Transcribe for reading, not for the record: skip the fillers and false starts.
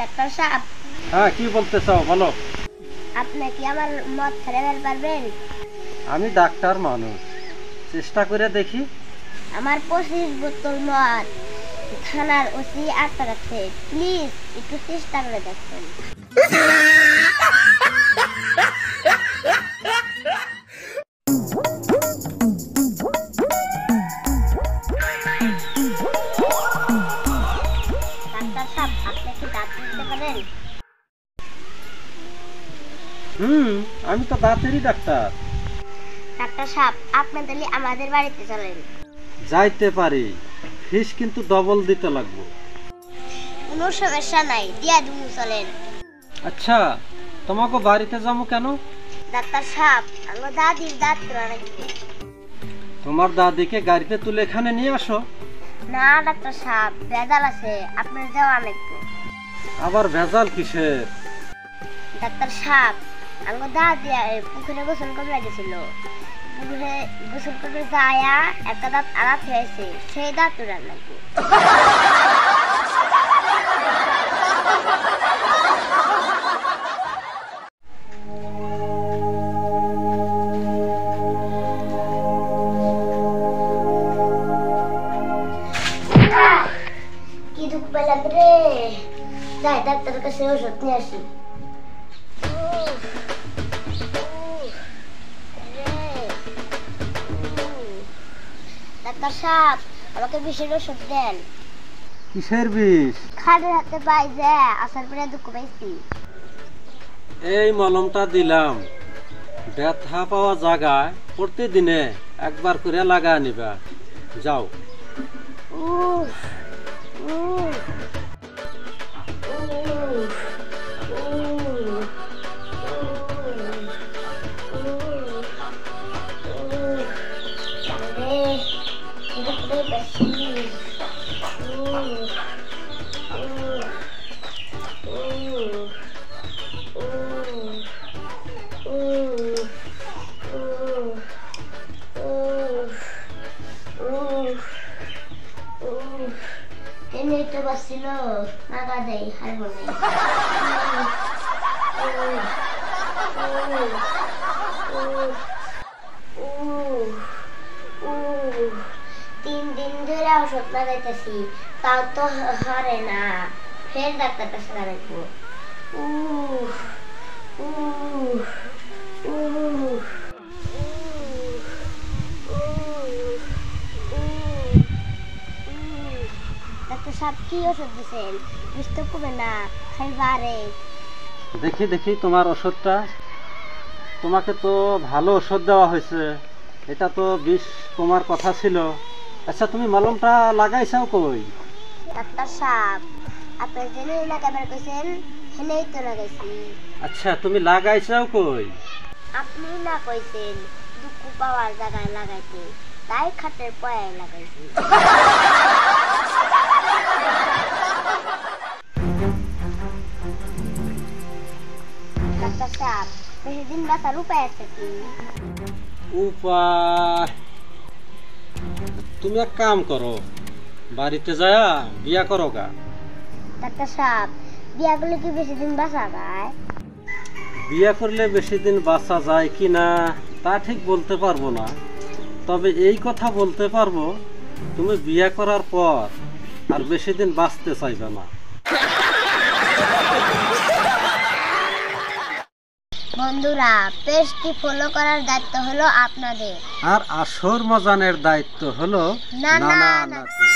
Doctor সাহেব, হ্যাঁ, কি বলতে চাও বলো। আপনি কি আমার মদ ফেরাতে পারবেন? আমি ডাক্তার মানুষ, চেষ্টা করে দেখি। আমার 25 বোতল মদ থানার ওসি আটকা রাখছে, প্লিজ একটু চেষ্টা করে দেখবেন। ডাক্তার সাহেব, আপনি কি দাঁত দিতে পারেন? আমি তো দাঁতেরই ডাক্তার। ডাক্তার সাহেব, আপনি তাহলে আমাদের বাড়িতে চলেন। যাইতে পারি, ফিস কিন্তু ডবল দিতে লাগবে। কোনো সমস্যা নাই, দিয়া দিমু, চলেন। আচ্ছা, তোমাকে বাড়িতে যাবো কেন? ডাক্তার সাহেব, আমার দাদির দাঁত তোলা নাকি। তোমার দাদিকে গাড়িতে তুলে এখানে নিয়ে আসো। না ডাক্তার সাহেব, ভেজাল আছে, আপনার যাওয়া লাগবে। আবার ভেজাল কিসের? ডাক্তার সাহেব, আমার দাদি পুকুরে গোসল করে গেছিল, পুকুরে গোসল করে যায়া একটা দাঁত আঘাত হয়েছে, সেই দাঁত তোলা লাগবে। কি দুঃখ পেলাম রে, যাই ডাক্তারের কাছে ওষুধ নিয়ে আসি। ডাক্তার সাহেব, আমাকে বিষের ওষুধ দেন। কিসের বিষ? খাটের হাতে পাই যে আসার পরে দুঃখ পাইছি। এই মলমটা দিলাম, ব্যথা পাওয়া জায়গায় প্রতিদিনে একবার করে লাগা নিবা। যাও। উফ, উফ, উফ, তো বাসছিল নাগা দেয় হারমোনি। 3 দিন ধরে ওষুধ লাগাইতেছি, তাও তো হারে না, ফের ডাক্তার কাছে লাগাইবো। ডাক্তার সাহেব, কি ওষুধ দিছেন? বুঝতে কমে না, খাইবারে। দেখি দেখি তোমার ওষুধটা। তোমাকে তো ভালো ওষুধ দেওয়া হয়েছে, এটা তো বিষ তোমার কথা ছিল। আচ্ছা, তুমি মলমটা লাগাইছাও কই? ডাক্তার সাহেব, আপনি জেনে লাগাবার কইছেন, হেনেই তো লাগাইছি। আচ্ছা, তুমি লাগাইছাও কই? আপনি না কইছেন দুঃখ পাওয়ার জায়গায় লাগাইতে, তাই খাটের পয়ায় লাগাইছি। ডাক্তার সাহেব, বেশিদিন বাঁচার উপায় আছে কি? উপায়? তুমি এক কাম করো, বাড়িতে যায় বিয়া করো গা। ডাক্তার সাহেব, বিয়া করলে কি বেশিদিন বাঁচা যায়? বিয়া করলে বেশি দিন বাঁচা যায় কি না তা ঠিক বলতে পারবো না, তবে এই কথা বলতে পারবো, তুমি বিয়া করার পর আর বেশি দিন বাঁচতে চাইবে না। বন্ধুরা, পেজটি ফলো করার দায়িত্ব হলো আপনাদের, আর আসর মজানের দায়িত্ব হলো নানা নানা নাতি।